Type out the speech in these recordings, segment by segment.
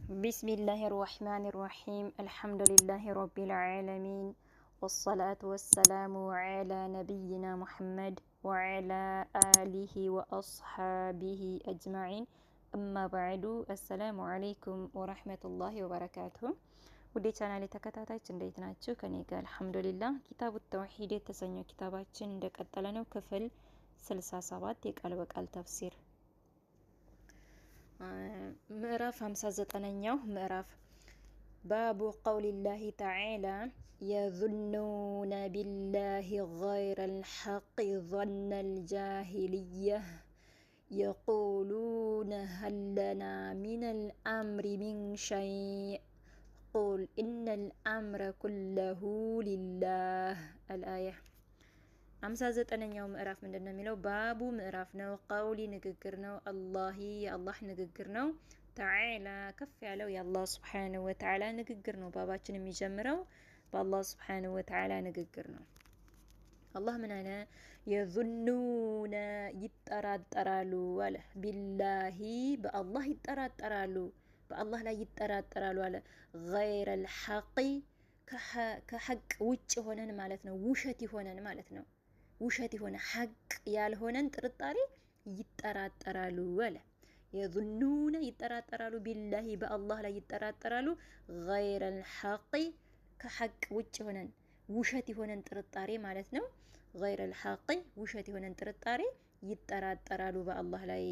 بسم الله الرحمن الرحيم الحمد لله رب العالمين والصلاة والسلام على نبينا محمد وعلى آله وأصحابه أجمعين أما بعد السلام عليكم ورحمة الله وبركاته ودي ቻናሌ ተከታታዮች እንዴት ናችሁ? ከኔ ጋር አልሐምዱሊላህ። ኪታቡ ተውሂድ የተሰኘው ኪታባችን እንደቀጠለ ነው። ክፍል 67 የቃል በቃል ተፍሲር ምዕራፍ 59ኛው ምዕራፍ ባቡ ቀውሊላሂ ተዓላ የዙኑነ ቢላሂ ገይረል ሐቅ ظነል ጃሂልየህ የቁሉነ ሀል ለና ሚነል አምሪ ሚን ሸይእ ቁል ኢነል አምረ ኩለሁ ሊላህ አልአያ 59ኛው ምዕራፍ ምንድነው የሚለው? ባቡ ምዕራፍ ነው። ቀውሊ ንግግር ነው። አላሂ የአላህ ንግግር ነው። ተዓላ ከፍ ያለው የአላህ ሱብሓነሁ ወተዓላ ንግግር ነው። ባባችን የሚጀምረው በአላህ ሱብሓነሁ ወተዓላ ንግግር ነው። አላህ ምን አለ? የዙኑነ ይጠራጠራሉ አለ። ቢላሂ በአላህ ይጠራጠራሉ፣ በአላህ ላይ ይጠራጠራሉ አለ። ገይረል ሐቂ ከሐቅ ውጭ ሆነን ማለት ነው። ውሸት ይሆነን ማለት ነው። ውሸት የሆነ ሐቅ ያልሆነን ጥርጣሬ ይጠራጠራሉ አለ። የዙኑነ ይጠራጠራሉ፣ ቢላሂ በአላህ ላይ ይጠራጠራሉ። ገይረል ሐቂ ከሐቅ ውጭ ሆነን ውሸት የሆነን ጥርጣሬ ማለት ነው። ገይረል ሐቂ ውሸት የሆነን ጥርጣሬ ይጠራጠራሉ በአላህ ላይ።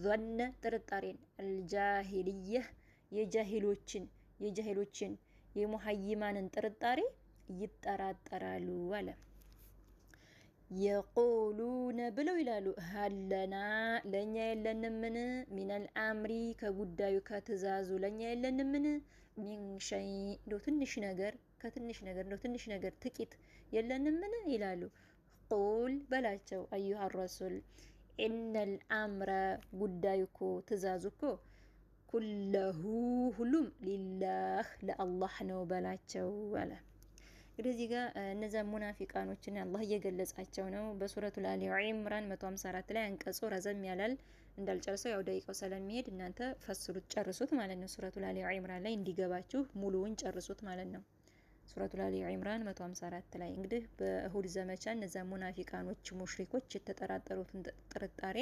ظن ጥርጣሬን አልጃሂልየህ የጃሂሎችን የሙሐይማንን ጥርጣሬ ይጠራጠራሉ አለ። የቁሉነ ብለው ይላሉ፣ ሀለና ለኛ የለንምን፣ ሚነል አምሪ ከጉዳዩ ከትእዛዙ ለኛ የለንምን፣ ሚን ሸይ እንደው ትንሽ ነገር ከትንሽ ነገር እንደው ትንሽ ነገር ጥቂት የለንምን ይላሉ። ቁል በላቸው አዩሃ ረሱል ኢነል አምረ ጉዳዩ እኮ ትእዛዙ እኮ ኩለሁ ሁሉም ሊላህ ለአላህ ነው በላቸው አለ። እንግዲህ እዚህ ጋር እነዛ ሙናፊቃኖችን አላህ እየገለጻቸው ነው። በሱረቱል አሊ ዒምራን 154 ላይ አንቀጹ ረዘም ያላል እንዳልጨርሰው ያው ደቂቃው ስለሚሄድ እናንተ ፈስሩት ጨርሱት ማለት ነው። ሱረቱል አሊ ዒምራን ላይ እንዲገባችሁ ሙሉውን ጨርሱት ማለት ነው። ሱረቱል አሊ ዒምራን 154 ላይ እንግዲህ በእሁድ ዘመቻ እነዛ ሙናፊቃኖች ሙሽሪኮች የተጠራጠሩትን ጥርጣሬ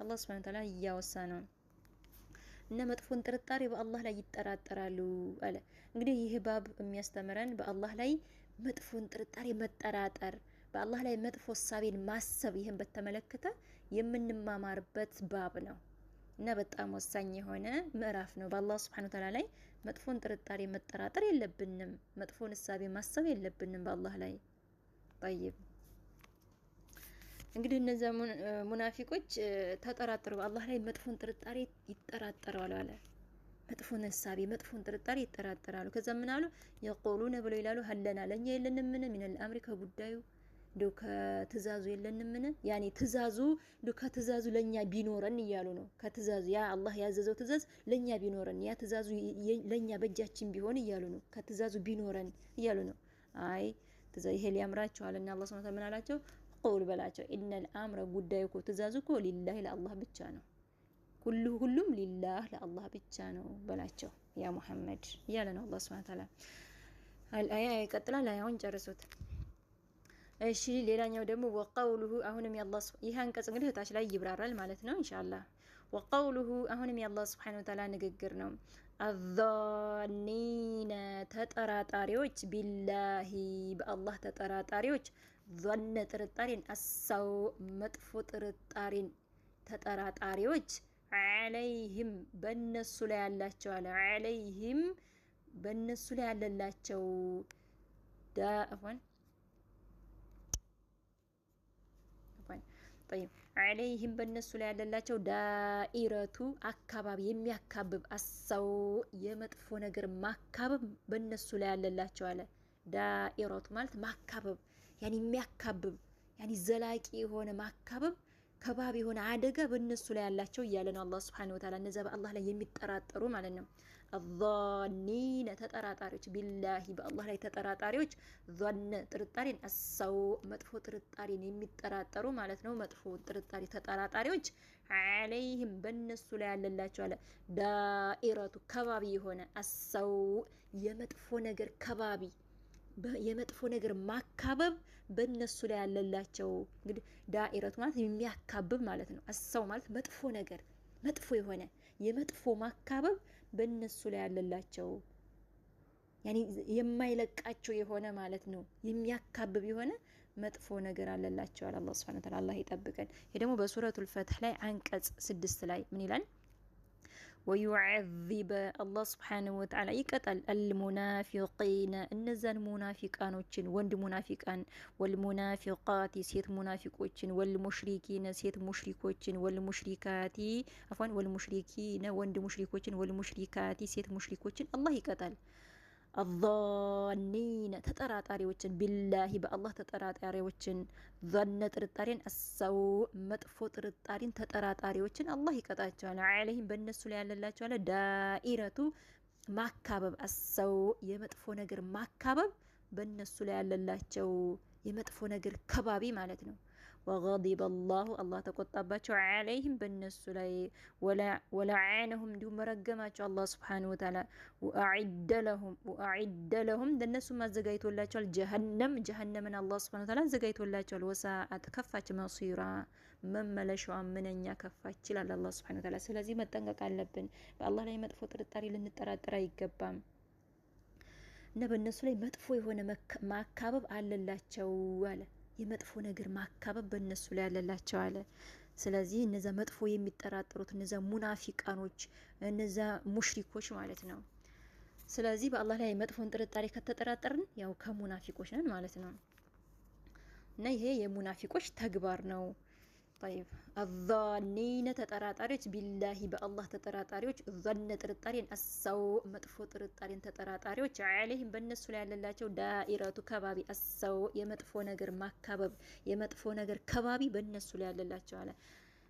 አላህ Subhanahu Ta'ala እያወሳ ነው። እና መጥፎን ጥርጣሬ በአላህ ላይ ይጠራጠራሉ አለ። እንግዲህ ይህ ባብ የሚያስተምረን በአላህ ላይ መጥፎን ጥርጣሬ መጠራጠር፣ በአላህ ላይ መጥፎ ሐሳብን ማሰብ፣ ይህን በተመለከተ የምንማማርበት ባብ ነው እና በጣም ወሳኝ የሆነ ምዕራፍ ነው። በአላህ Subhanahu Ta'ala ላይ መጥፎን ጥርጣሬ መጠራጠር የለብንም፣ መጥፎን ሐሳብ ማሰብ የለብንም በአላህ ላይ። طيب እንግዲህ እነዛ ሙናፊቆች ተጠራጠሩ፣ በአላህ ላይ መጥፎን ጥርጣሬ ይጠራጠራሉ አለ። መጥፎን ሐሳብ መጥፎን ጥርጣሬ ይጠራጠራሉ። ከዛ ምን አሉ? የቁሉነ ብለው ይላሉ፣ ሀለና ለኛ የለንምን፣ ሚነል አምሪ ከጉዳዩ እንደው ከትእዛዙ የለንምን፣ ያኔ ትእዛዙ እንደው ከትእዛዙ ለኛ ቢኖረን እያሉ ነው። ከትእዛዙ ያ አላህ ያዘዘው ትእዛዝ ለኛ ቢኖረን፣ ያ ትእዛዙ ለኛ በእጃችን ቢሆን እያሉ ነው። ከትእዛዙ ቢኖረን እያሉ ነው። አይ ትእዛዝ ይሄ ሊያምራቸዋልና አላህ Subhanahu Ta'ala ምን አላቸው? ቁል በላቸው ኢነል አምረ ጉዳዩ እኮ ትእዛዙ እኮ ሊላህ ለአላህ ብቻ ነው። ሁሉም ሊላህ ለአላህ ብቻ ነው በላቸው ያ ሙሐመድ እያለ ነው አላህ Subhanahu Ta'ala። አልአያ ይቀጥላል። አያውን ጨርሱት እሺ። ሌላኛው ደግሞ ወቀውሉሁ አሁንም የአላህ ይህ አንቀጽ እንግዲህ ታች ላይ ይብራራል ማለት ነው ኢንሻአላህ። ወቀውሉሁ አሁንም የአላህ Subhanahu Ta'ala ንግግር ነው። አዛኒነ ተጠራጣሪዎች፣ ቢላሂ በአላህ ተጠራጣሪዎች፣ ظن ጥርጣሬን፣ አሳው መጥፎ ጥርጣሬን ተጠራጣሪዎች፣ አለይህም በነሱ ላይ ያላቸው አለ። አለይህም በነሱ ላይ ያለላቸው طيب عليهم በነሱ ላይ ያለላቸው ዳኢረቱ አካባቢ የሚያካብብ አሳው የመጥፎ ነገር ማካበብ በነሱ ላይ ያለላቸው አለ። ዳኢረቱ ማለት ማካበብ ያኒ የሚያካብብ ያኒ ዘላቂ የሆነ ማካበብ ከባቢ የሆነ አደጋ በእነሱ ላይ ያላቸው እያለ ነው አላህ ሱብሓነሁ ወተዓላ። እነዛ በአላህ ላይ የሚጠራጠሩ ማለት ነው። አዛኒነ ተጠራጣሪዎች፣ ቢላሂ በአላህ ላይ ተጠራጣሪዎች፣ ዟነ ጥርጣሬን፣ አሰው መጥፎ ጥርጣሬን የሚጠራጠሩ ማለት ነው። መጥፎ ጥርጣሬ ተጠራጣሪዎች አለይህም በእነሱ ላይ ያለላቸው አለ ዳኢረቱ ከባቢ የሆነ አሰው የመጥፎ ነገር ከባቢ የመጥፎ ነገር ማካበብ በእነሱ ላይ ያለላቸው። እንግዲህ ዳኢረቱ ማለት የሚያካብብ ማለት ነው። አሰው ማለት መጥፎ ነገር መጥፎ የሆነ የመጥፎ ማካበብ በእነሱ ላይ ያለላቸው ያኒ የማይለቃቸው የሆነ ማለት ነው። የሚያካብብ የሆነ መጥፎ ነገር አለላቸው አለ አላህ ሱብሓነሁ ወተዓላ። አላህ ይጠብቀን። ይሄ ደግሞ በሱረቱል ፈትህ ላይ አንቀጽ 6 ላይ ምን ይላል? ወዩዐዚበ አላህ ስብሓንሁ ወተዓላ ይቀጣል አልሙናፊቂነ እነዛን ሙናፊቃኖችን ወንድ ሙናፊቃን፣ ወልሙናፊቃቲ ሴት ሙናፊቆችን፣ ወልሙሽሪኪነ ሴት ሙሽሪኮችን፣ ወልሙሽሪካቲ አፏን ወልሙሽሪኪነ ወንድ ሙሽሪኮችን፣ ወልሙሽሪካቲ ሴት ሙሽሪኮችን አላህ ይቀጣል። አዛኒነ ተጠራጣሪዎችን፣ ቢላሂ በአላህ ተጠራጣሪዎችን፣ ዟነ ጥርጣሬን፣ አሰው መጥፎ ጥርጣሬን ተጠራጣሪዎችን አላህ ይቀጣቸዋል። አለይህም በእነሱ ላይ ያለላቸው አለ ዳኢረቱ ማካበብ፣ አሰው የመጥፎ ነገር ማካበብ በእነሱ ላይ ያለላቸው የመጥፎ ነገር ከባቢ ማለት ነው። ወገዲበ አላሁ አላህ ተቆጣባቸው አለይህም በእነሱ ላይ ወለዓነሁም እንዲሁም መረገማቸው አላህ ሱብሓነሁ ወተዓላ ወአዒደ ለሁም ለእነሱም አዘጋጅቶላቸዋል ጀሀነምን አላህ ሱብሓነሁ ወተዓላ አዘጋጅቶላቸዋል። ወሰአት ከፋች መሲራ መመለሻዋ ምንኛ ከፋች ይላል አላህ ሱብሓነሁ ወተዓላ። ስለዚህ መጠንቀቅ አለብን። በአላህ ላይ መጥፎ ጥርጣሬ ልንጠራጠር አይገባም እና በእነሱ ላይ መጥፎ የሆነ ማካበብ አለላቸው አለ። የመጥፎ ነገር ማካበብ በእነሱ ላይ ያለላቸው አለ። ስለዚህ እነዛ መጥፎ የሚጠራጠሩት እነዛ ሙናፊቃኖች እነዛ ሙሽሪኮች ማለት ነው። ስለዚህ በአላህ ላይ መጥፎን ጥርጣሬ ከተጠራጠርን ያው ከሙናፊቆች ነን ማለት ነው እና ይሄ የሙናፊቆች ተግባር ነው። طيب الظانين ተጠራጣሪዎች፣ ቢላሂ በአላህ ተጠራጣሪዎች፣ ظن ጥርጣሬን፣ አሰው መጥፎ ጥርጣሬን ተጠራጣሪዎች አለይህም በእነሱ ላይ ያለላቸው ዳኢረቱ ከባቢ፣ አሰው የመጥፎ ነገር ማካበብ የመጥፎ ነገር ከባቢ በእነሱ ላይ ያለላቸው አለ።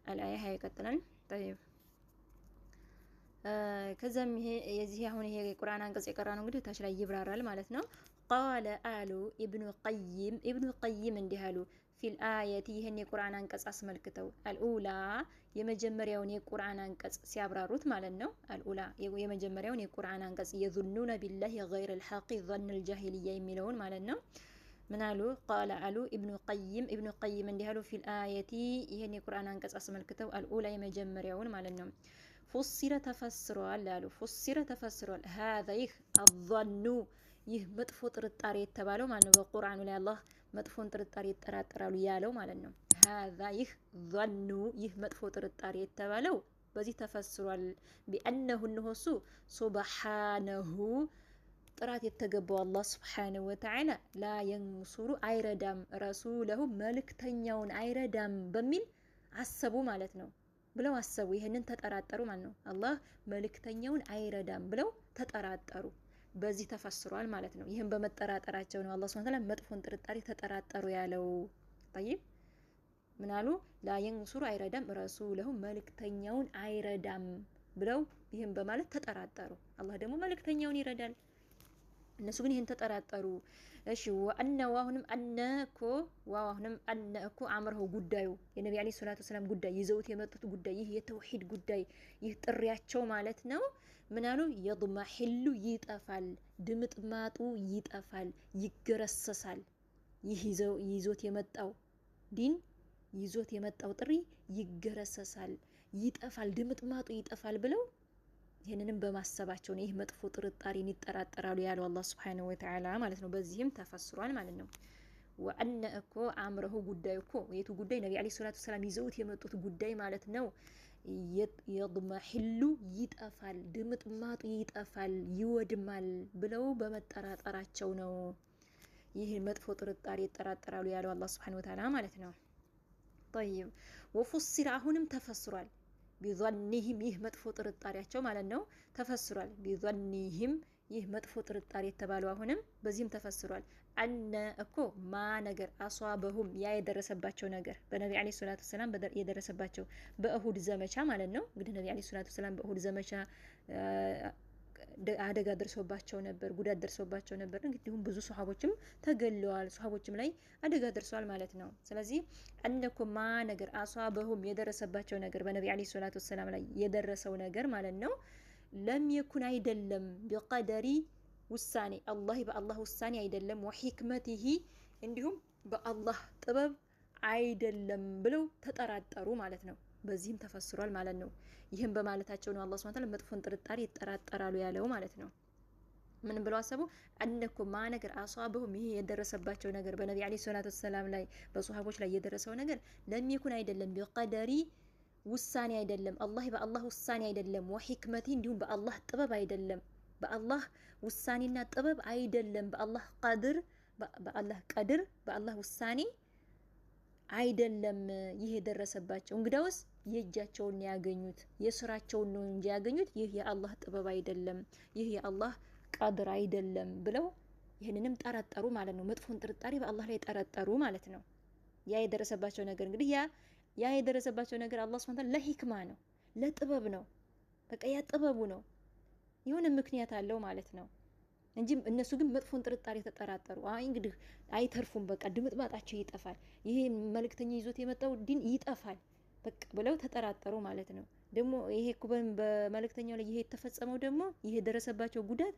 አልአያ ይቀጥላል። طيب ከዛም ይሄ የዚህ አሁን ይሄ የቁርአን አንቀጽ የቀራ ነው እንግዲህ ታች ላይ ይብራራል ማለት ነው። ቃለ አሉ ኢብኑ ቀይም እንዲህ አሉ ፊል አየቲ ይህን የቁርአን አንቀጽ አስመልክተው አልኡላ የመጀመሪያውን የቁርአን አንቀጽ ሲያብራሩት ማለት ነው። አልኡላ የመጀመሪያውን የቁርአን አንቀጽ የዙኑነ ቢላሂ ገይረል ሐቂ ظነል ጃሂልያ የሚለውን ማለት ነው። ምን አሉ? ቃለ አሉ ኢብኑ ቀይም እንዲህ አሉ ፊል አየቲ ይህን የቁርአን አንቀጽ አስመልክተው አልኡላ የመጀመሪያውን ማለት ነው። ፉሲረ ተፈስሯል አሉ። ፉሲረ ተፈስሯል ሀዛ ይህ አظኑ ይህ መጥፎ ጥርጣሬ የተባለው ማለት ነው። በቁርአኑ ላይ አላህ መጥፎን ጥርጣሬ ይጠራጠራሉ ያለው ማለት ነው። ሀዛ ይህ ظኑ ይህ መጥፎ ጥርጣሬ የተባለው በዚህ ተፈስሯል። ቢአነሁ እነሆሱ ሱብሓነሁ ጥራት የተገባው አላህ ሱብሓነሁ ወተዓላ ላ የንሱሩ አይረዳም፣ ረሱለሁ መልእክተኛውን አይረዳም በሚል አሰቡ ማለት ነው። ብለው አሰቡ ይሄንን ተጠራጠሩ ማለት ነው። አላህ መልእክተኛውን አይረዳም ብለው ተጠራጠሩ። በዚህ ተፈስሯል ማለት ነው። ይህም በመጠራጠራቸው ነው አላህ ሱብሓነሁ ወተዓላ መጥፎን ጥርጣሬ ተጠራጠሩ ያለው። طيب ምን አሉ? ላ የንሱሩ አይረዳም፣ ረሱለሁ መልእክተኛውን አይረዳም ብለው ይህም በማለት ተጠራጠሩ። አላህ ደግሞ መልእክተኛውን ይረዳል። እነሱ ግን ይህን ተጠራጠሩ። እሺ ወአነ ዋሁንም አነ እኮ አምረው ጉዳዩ የነቢ አለይሂ ሰላቱ ወሰላም ጉዳይ ይዘውት የመጡት ጉዳይ ይህ የተውሂድ ጉዳይ ይህ ጥሪያቸው ማለት ነው። ምናሉ? የضمحሉ ይጠፋል፣ ድምጥማጡ ይጠፋል፣ ይገረሰሳል። ይህ ይዞት የመጣው ዲን ይዞት የመጣው ጥሪ ይገረሰሳል፣ ይጠፋል፣ ድምጥማጡ ይጠፋል ብለው ይህንንም በማሰባቸው ነው ይህ መጥፎ ጥርጣሬን ይጠራጠራሉ ያለው አላህ ሱብሓነሁ ወተዓላ ማለት ነው። በዚህም ተፈስሯል ማለት ነው። ወአነ እኮ አምረሁ ጉዳዩ እኮ የቱ ጉዳይ? ነቢ አለይሂ ሰላቱ ወሰላም ይዘውት የመጡት ጉዳይ ማለት ነው። የضمحሉ ይጠፋል፣ ድምጥማጡ ይጠፋል፣ ይወድማል ብለው በመጠራጠራቸው ነው ይህ መጥፎ ጥርጣሬ ይጠራጠራሉ ያለው አላህ ሱብሓነሁ ወተዓላ ማለት ነው። طيب ወፉሲራ አሁንም ተፈስሯል ቢظنهم ይህ መጥፎ ጥርጣሬያቸው ማለት ነው ተፈስሯል። ቢظنهم ይህ መጥፎ ጥርጣሬ የተባለው አሁንም በዚህም ተፈስሯል። አነ እኮ ማ ነገር አሷበሁም ያ የደረሰባቸው ነገር በነቢ ዓለይሂ ሰላቱ ወሰላም የደረሰባቸው በእሁድ ዘመቻ ማለት ነው። እንግዲህ ነቢ ዓለይሂ ሰላቱ ወሰላም በእሁድ ዘመቻ አደጋ ደርሶባቸው ነበር፣ ጉዳት ደርሶባቸው ነበር። እንግዲሁም ብዙ ሱሐቦችም ተገለዋል፣ ሱሐቦችም ላይ አደጋ ደርሷል ማለት ነው። ስለዚህ እነኮ ማ ነገር አሷበሁም የደረሰባቸው ነገር በነቢ ዓለይሂ ሰላቱ ወሰላም ላይ የደረሰው ነገር ማለት ነው ለም የኩን አይደለም ቢቀደሪ ውሳኔ አላህ በአላህ ውሳኔ አይደለም ወሂክመቲሂ እንዲሁም በአላህ ጥበብ አይደለም ብለው ተጠራጠሩ ማለት ነው። በዚህም ተፈስሯል ማለት ነው። ይህም በማለታቸው ነው አላህ ሱብሓነሁ ወተዓላ መጥፎን ጥርጣሬ ይጠራጠራሉ ያለው ማለት ነው። ምን ብለው አሰቡ? አነኩ ማ ነገር አሷበሁም ይሄ የደረሰባቸው ነገር በነቢ ዓለይሂ ሰላቱ ወሰላም ላይ በሱሐቦች ላይ የደረሰው ነገር ለም የኩን አይደለም ቢቀደሪ ውሳኔ አይደለም አላህ በአላህ ውሳኔ አይደለም ወሂክመቲ እንዲሁም በአላህ ጥበብ አይደለም በአላህ ውሳኔና ጥበብ አይደለም በአላህ ቀድር በአላህ ውሳኔ አይደለም ይህ የደረሰባቸው። እንግዳውስ የእጃቸውን ያገኙት የስራቸውን ነው እንጂ ያገኙት ይህ የአላህ ጥበብ አይደለም ይህ የአላህ ቀድር አይደለም ብለው ይህንንም ጠረጠሩ ማለት ነው። መጥፎን ጥርጣሬ በአላህ ላይ ጠረጠሩ ማለት ነው። ያ የደረሰባቸው ነገር እንግዲህ ያ የደረሰባቸው ነገር አላህ ሱብሓነሁ ወተዓላ ለሂክማ ነው ለጥበብ ነው። በቃ ያ ጥበቡ ነው የሆነ ምክንያት አለው ማለት ነው እንጂ እነሱ ግን መጥፎን ጥርጣሬ ተጠራጠሩ። አይ እንግዲህ አይተርፉም፣ በቃ ድምጥማጣቸው ይጠፋል፣ ይሄ መልእክተኛ ይዞት የመጣው ዲን ይጠፋል በቃ ብለው ተጠራጠሩ ማለት ነው። ደግሞ ይሄ ኩበን በመልእክተኛው ላይ ይሄ የተፈጸመው ደግሞ ይሄ የደረሰባቸው ጉዳት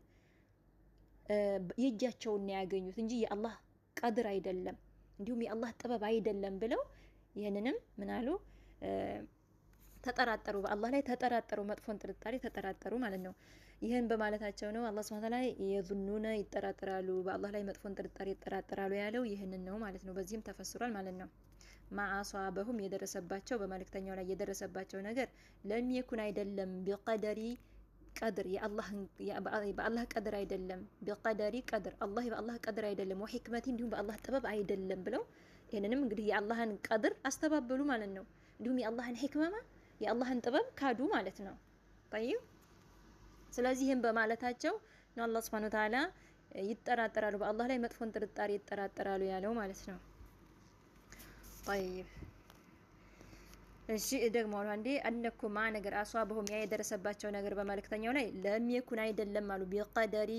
የእጃቸውን ነው ያገኙት እንጂ የአላህ ቀድር አይደለም እንዲሁም የአላህ ጥበብ አይደለም ብለው ይህንንም ምን አሉ ተጠራጠሩ፣ በአላህ ላይ ተጠራጠሩ፣ መጥፎን ጥርጣሬ ተጠራጠሩ ማለት ነው። ይህን በማለታቸው ነው አላህ ሱብሓነሁ ወተዓላ የዙኑነ ይጠራጠራሉ፣ በአላህ ላይ መጥፎን ጥርጣሬ ይጠራጠራሉ ያለው ይህንን ነው ማለት ነው። በዚህም ተፈስሯል ማለት ነው። ማአሷበሁም የደረሰባቸው በመልእክተኛው ላይ የደረሰባቸው ነገር ለም የኩን አይደለም ቢቀደሪ ቀድር በአላህ ቀድር አይደለም ቢቀደሪ ቀድር አላህ በአላህ ቀድር አይደለም ወሂክመቲ እንዲሁም በአላህ ጥበብ አይደለም ብለው ይህንንም እንግዲህ የአላህን ቀድር አስተባበሉ ማለት ነው። እንዲሁም የአላህን ሂክመማ የአላህን ጥበብ ካዱ ማለት ነው። طيب ስለዚህም በማለታቸው ነው አላህ Subhanahu Wa Ta'ala ይጠራጠራሉ፣ በአላህ ላይ መጥፎን ጥርጣሬ ይጠራጠራሉ ያለው ማለት ነው። طيب እሺ ደግሞ አንዴ አነኩማ ነገር አሷበሁም ያ የደረሰባቸው ነገር በመልእክተኛው ላይ ለም የኩን አይደለም አሉ ቢቀደሪ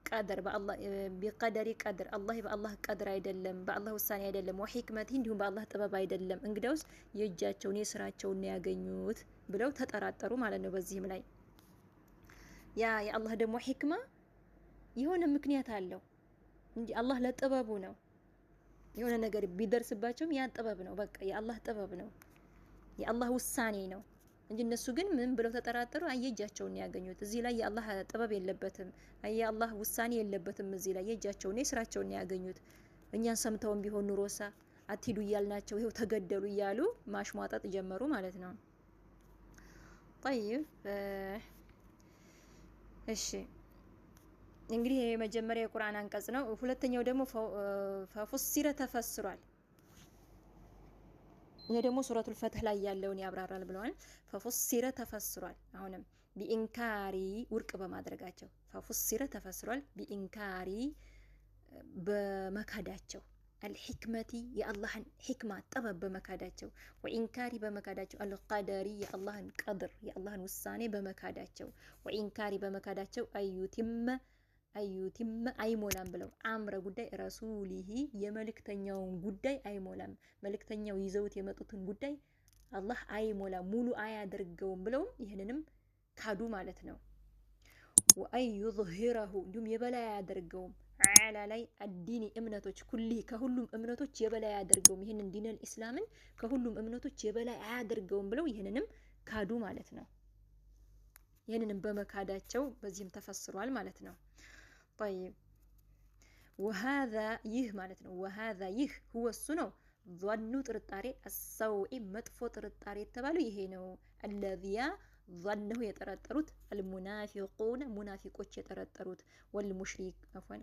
ቀድር በአላህ ቢቀደሪ ቀድር አላህ በአላህ ቀድር አይደለም በአላህ ውሳኔ አይደለም ወሂክመቲ እንዲሁም በአላህ ጥበብ አይደለም እንግዲያውስ የእጃቸውን የስራቸውን ነው ያገኙት ብለው ተጠራጠሩ ማለት ነው። በዚህም ላይ ያ የአላህ ደግሞ ሂክማ የሆነ ምክንያት አለው እንጂ አላህ ለጥበቡ ነው። የሆነ ነገር ቢደርስባቸውም ያ ጥበብ ነው፣ በቃ የአላህ ጥበብ ነው፣ የአላህ ውሳኔ ነው እንጂ እነሱ ግን ምን ብለው ተጠራጠሩ? የእጃቸውን ነው ያገኙት። እዚህ ላይ የአላህ ጥበብ የለበትም፣ የአላህ ውሳኔ የለበትም። እዚህ ላይ የእጃቸውን የስራቸውን ነው ያገኙት። እኛን ሰምተውም ቢሆን ኑሮሳ አትሂዱ እያልናቸው ይኸው ተገደሉ እያሉ ማሽሟጠጥ ጀመሩ ማለት ነው። طيب እሺ እንግዲህ የመጀመሪያ የቁርአን አንቀጽ ነው። ሁለተኛው ደግሞ ፈፉሲረ ተፈስሯል። ይሄ ደግሞ ሱረቱል ፈትህ ላይ ያለውን ያብራራል ብለዋል። ፈፉሲረ ተፈስሯል። አሁንም ቢኢንካሪ ውድቅ በማድረጋቸው ፈፉሲረ ተፈስሯል። ቢኢንካሪ በመካዳቸው አልሂክመቲ የአላህን ሂክማ ጥበብ በመካዳቸው ወኢንካሪ በመካዳቸው አልቀደሪ የአላህን ቀድር የአላህን ውሳኔ በመካዳቸው ወኢንካሪ በመካዳቸው አዩቲመ አይሞላም ብለው አምረ ጉዳይ ረሱሊሂ የመልእክተኛውን ጉዳይ አይሞላም፣ መልእክተኛው ይዘውት የመጡትን ጉዳይ አላህ አይሞላም ሙሉ አያደርገውም ብለውም ይህንንም ካዱ ማለት ነው። ወአዩዝሂረሁ እንዲሁም የበላይ አያደርገውም አላ ላይ አዲኒ እምነቶች ኩሊ ከሁሉም እምነቶች የበላይ አያደርገውም፣ ይህንን ዲነል ኢስላምን ከሁሉም እምነቶች የበላይ አያደርገውም ብለው ይህንንም ካዱ ማለት ነው። ይህንንም በመካዳቸው በዚህም ተፈስሯል ማለት ነው። طيب وهذا ይህ ማለት ነው وهذا ይህ هو እሱ ነው ظن ጥርጣሬ السوء መጥፎ ጥርጣሬ የተባለው ይሄ ነው። الذي ظنه የጠረጠሩት المنافقون ሙናፊቆች የጠረጠሩት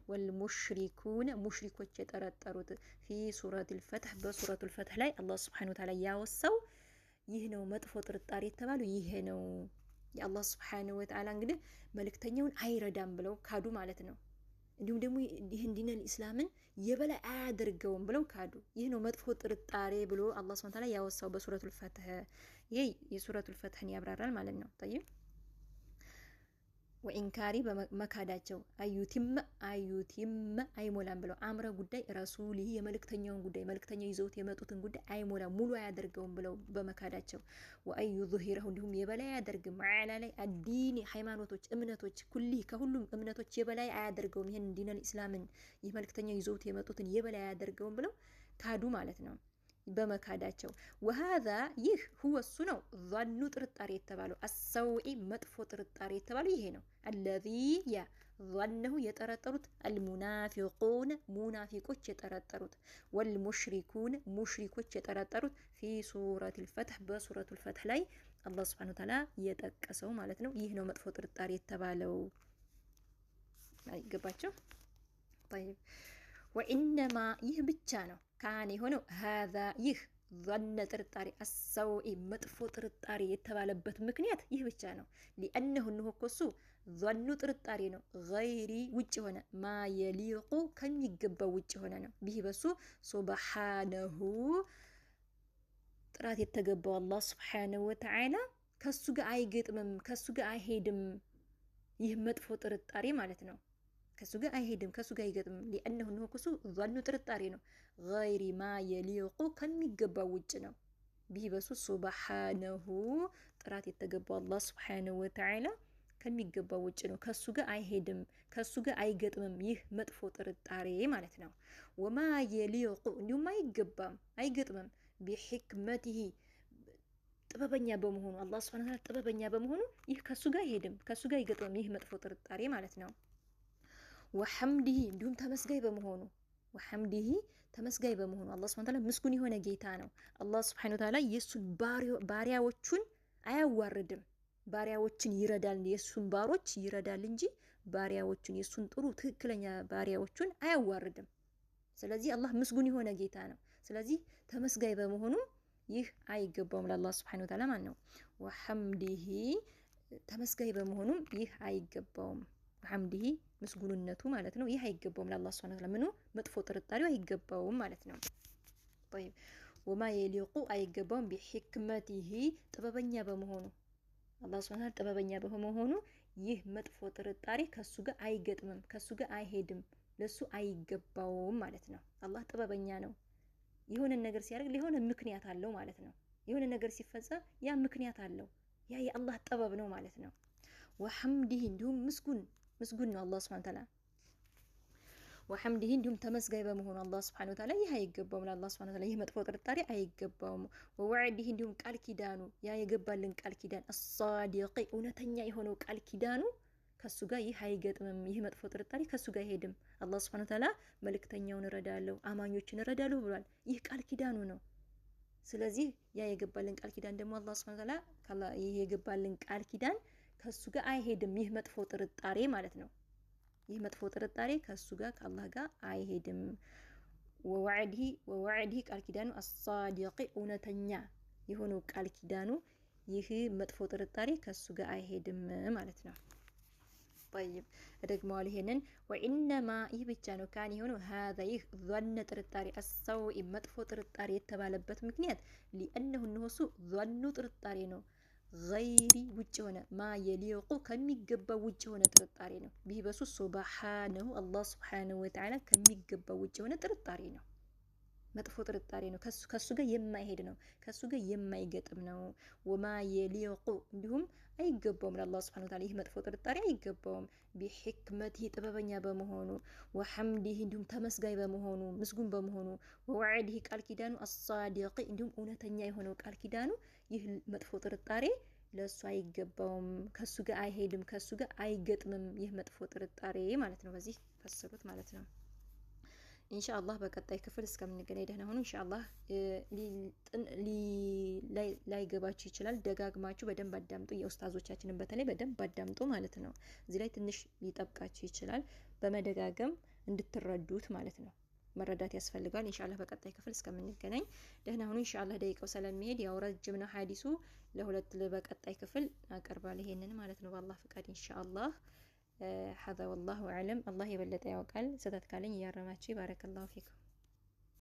والمشركون ሙሽሪኮች የጠረጠሩት في سورة الفتح በሱረቱል ፈትህ ላይ አላህ Subhanahu Wa Ta'ala ያወሳው ይህ ነው መጥፎ ጥርጣሬ የተባለው ይሄ ነው። የአላህ ስብሓነሁ ወተዓላ እንግዲህ መልእክተኛውን አይረዳም ብለው ካዱ ማለት ነው። እንዲሁም ደግሞ ይህን ዲነል ኢስላምን የበላይ አያደርገውም ብለው ካዱ። ይህ ነው መጥፎ ጥርጣሬ ብሎ አላህ ሱብሓነሁ ወተዓላ ያወሳው በሱረቱል ፈትህ። ይሄ የሱረቱል ፈትህን ያብራራል ማለት ነው። ጠይብ ወኢንካሪ በመካዳቸው አዩቲም አይሞላም ብለው አምረ ጉዳይ ረሱሊህ የመልእክተኛውን ጉዳይ መልእክተኛው ይዘውት የመጡትን ጉዳይ አይሞላም ሙሉ አያደርገውም ብለው በመካዳቸው ወአዩ ዙሂረሁ እንዲሁም የበላይ አያደርግም ማዓላ ላይ አዲኒ ሃይማኖቶች እምነቶች ኩሊ ከሁሉም እምነቶች የበላይ አያደርገውም ይህን ዲነል ኢስላምን ይህ መልእክተኛው ይዘውት የመጡትን የበላይ አያደርገውም ብለው ካዱ ማለት ነው በመካዳቸው ወሃዛ ይህ ሁወ እሱ ነው ظኑ ጥርጣሬ የተባለው አሰውዒ መጥፎ ጥርጣሬ የተባለው ይሄ ነው አለዚ ያ ظነሁ የጠረጠሩት አልሙናፊቁን ሙናፊቆች የጠረጠሩት ወልሙሽሪኩን ሙሽሪኮች የጠረጠሩት ፊ ሱረቱል ፈትህ በሱረቱል ፈትህ ላይ አላህ ሱብሓነሁ ወተዓላ የጠቀሰው ማለት ነው። ይህ ነው መጥፎ ጥርጣሬ የተባለው አይገባቸው طيب ወኢነማ ይህ ብቻ ነው ካን የሆነው ሀዛ ይህ ظነ ጥርጣሬ አሰውዒ መጥፎ ጥርጣሬ የተባለበት ምክንያት ይህ ብቻ ነው። ሊአነሁ እንሆ እኮ እሱ ظኑ ጥርጣሬ ነው ገይሪ ውጭ ሆነ ማ የሊቁ ከሚገባው ውጭ ሆነ ነው። ቢህ በሱ ሱብሓነሁ ጥራት የተገባው አላህ ሱብሓነሁ ወተዓላ ከሱ ጋር አይገጥምም፣ ከሱ ጋር አይሄድም። ይህ መጥፎ ጥርጣሬ ማለት ነው። ከሱ ጋር አይሄድም፣ ከሱ ጋር አይገጥምም። ሊአነሁ ነው ከሱ ظኑ ጥርጣሬ ነው ገይሪ ማ የሊቁ ከሚገባው ውጭ ነው። ቢህ በሱ ሱብሓነሁ ጥራት የተገባው አላህ ሱብሓነሁ ወተዓላ ከሚገባው ውጭ ነው። ከሱ ጋር አይሄድም፣ ከሱ ጋር አይገጥምም። ይህ መጥፎ ጥርጣሬ ማለት ነው። ወማ የሊቁ እንዲሁም አይገባም፣ አይገጥምም። ቢሕክመቲሂ ጥበበኛ በመሆኑ አላህ ሱብሓነሁ ወተዓላ ጥበበኛ በመሆኑ ይህ ከሱ ጋር አይሄድም፣ ከሱ ጋር አይገጥምም። ይህ መጥፎ ጥርጣሬ ማለት ነው። ወሐምዲሂ እንዲሁም ተመስጋይ በመሆኑ ወሐምዲሂ ተመስጋይ በመሆኑ አላህ ሱብሓነሁ ወተዓላ ምስጉን የሆነ ጌታ ነው። አላህ ሱብሓነሁ ወተዓላ የሱን ባሪያዎቹን አያዋርድም። ባሪያዎችን ይረዳል፣ የሱን ባሮች ይረዳል እንጂ ባሪያዎቹን የሱን ጥሩ ትክክለኛ ባሪያዎቹን አያዋርድም። ስለዚህ አላህ ምስጉን የሆነ ጌታ ነው። ስለዚህ ተመስጋይ በመሆኑ ይህ አይገባውም ለአላህ ሱብሓነሁ ወተዓላ ማለት ነው። ወሐምዲሂ ተመስጋይ በመሆኑም ይህ አይገባውም። ወሐምዲሂ ምስጉንነቱ ማለት ነው። ይህ አይገባውም ለአላህ ሱብሓነሁ ወተዓላ ምኑ መጥፎ ጥርጣሬው አይገባውም ማለት ነው። طيب ወማ የሊቁ አይገባውም ቢሕክመቲሂ ጥበበኛ በመሆኑ አላህ ሱብሓነሁ ወተዓላ ጥበበኛ በመሆኑ ይህ መጥፎ ጥርጣሬ ከሱ ጋር አይገጥምም፣ ከሱ ጋር አይሄድም፣ ለሱ አይገባውም ማለት ነው። አላህ ጥበበኛ ነው። የሆነ ነገር ሲያደርግ የሆነ ምክንያት አለው ማለት ነው። የሆነ ነገር ሲፈጸም ያ ምክንያት አለው። ያ የአላህ ጥበብ ነው ማለት ነው። ወሐምዲሂ እንዲሁም ምስጉን ነው አላህ ሱብሓነሁ ወተዓላ። ወሐምዲሂ እንዲሁም ተመስጋይ በመሆኑ አላህ ሱብሓነሁ ወተዓላ ይህ አይገባውም ለአላህ ሱብሓነሁ ወተዓላ ይህ መጥፎ ጥርጣሬ አይገባውም። ወወዕዲሂ እንዲሁም ቃል ኪዳኑ ያ የገባልን ቃል ኪዳን አሳዲቂ እውነተኛ የሆነው ቃል ኪዳኑ ከሱ ጋር ይህ አይገጥምም። ይህ መጥፎ ጥርጣሬ ከሱ ጋር አይሄድም። አላህ ሱብሓነሁ ወተዓላ መልእክተኛውን እረዳለሁ፣ አማኞችን እረዳለሁ ብሏል። ይህ ቃል ኪዳኑ ነው። ስለዚህ ያ የገባልን ቃል ኪዳን ደግሞ አላህ ሱብሓነሁ ወተዓላ ይህ የገባልን ቃል ኪዳን ከሱ ጋር አይሄድም። ይህ መጥፎ ጥርጣሬ ማለት ነው። ይህ መጥፎ ጥርጣሬ ከሱ ጋር ከአላህ ጋር አይሄድም። ወወዕዲሂ ቃል ኪዳኑ አሳዲቂ እውነተኛ የሆነው ቃል ኪዳኑ ይህ መጥፎ ጥርጣሬ ከሱ ጋር አይሄድም ማለት ነው። طيب እደግመዋለሁ ይሄንን ወኢነማ ይህ ብቻ ነው ካን የሆነው ሀዛ ይህ ظነ ጥርጣሬ አሰውዒ መጥፎ ጥርጣሬ የተባለበት ምክንያት ሊአነሁ እነሆሱ ظኑ ጥርጣሬ ነው ገይሪ ውጭ ሆነ ማ የሊቁ ከሚገባው ውጭ ሆነ ጥርጣሬ ነው። ቢህ በሱ ሱብሓነሁ አላህ ሱብሓነሁ ወተዓላ ከሚገባው ውጭ ሆነ ጥርጣሬ ነው። መጥፎ ጥርጣሬ ነው። ከሱ ጋር የማይሄድ ነው። ከሱ ጋር የማይገጥም ነው። ወማ የሊቁ እንዲሁም አይገባውም ለአላህ ሱብሓነሁ ወተዓላ ይህ መጥፎ ጥርጣሬ አይገባውም። ቢሕክመቲሂ ጥበበኛ በመሆኑ ወሐምዲሂ እንዲሁም ተመስጋይ በመሆኑ ምስጉን በመሆኑ ወወዕዲሂ ቃል ኪዳኑ አሳዲቂ እንዲሁም እውነተኛ የሆነው ቃል ኪዳኑ ይህ መጥፎ ጥርጣሬ ለሱ አይገባውም፣ ከሱ ጋር አይሄድም፣ ከሱ ጋር አይገጥምም። ይህ መጥፎ ጥርጣሬ ማለት ነው። በዚህ ፈስሩት ማለት ነው። ኢንሻአላህ በቀጣይ ክፍል እስከምንገናኝ ደህና ሆኑ። ኢንሻአላህ ላይገባችሁ ይችላል። ደጋግማችሁ በደንብ አዳምጡ። የኡስታዞቻችንን በተለይ በደንብ አዳምጡ ማለት ነው። እዚህ ላይ ትንሽ ሊጠብቃችሁ ይችላል። በመደጋገም እንድትረዱት ማለት ነው። መረዳት ያስፈልጋል። ኢንሻአላህ በቀጣይ ክፍል እስከምንገናኝ ደህና ሁኑ። ኢንሻአላህ ደቂቃው ስለሚሄድ ያው ረጅም ነው ሐዲሱ ለሁለት በቀጣይ ክፍል አቀርባለሁ ይሄንን ማለት ነው በአላህ ፍቃድ ኢንሻአላህ። ሀዛ ወላሁ አዕለም። አላህ የበለጠ ያውቃል። ስህተት ካለኝ እያረማችሁ። ባረከላሁ ፊኩም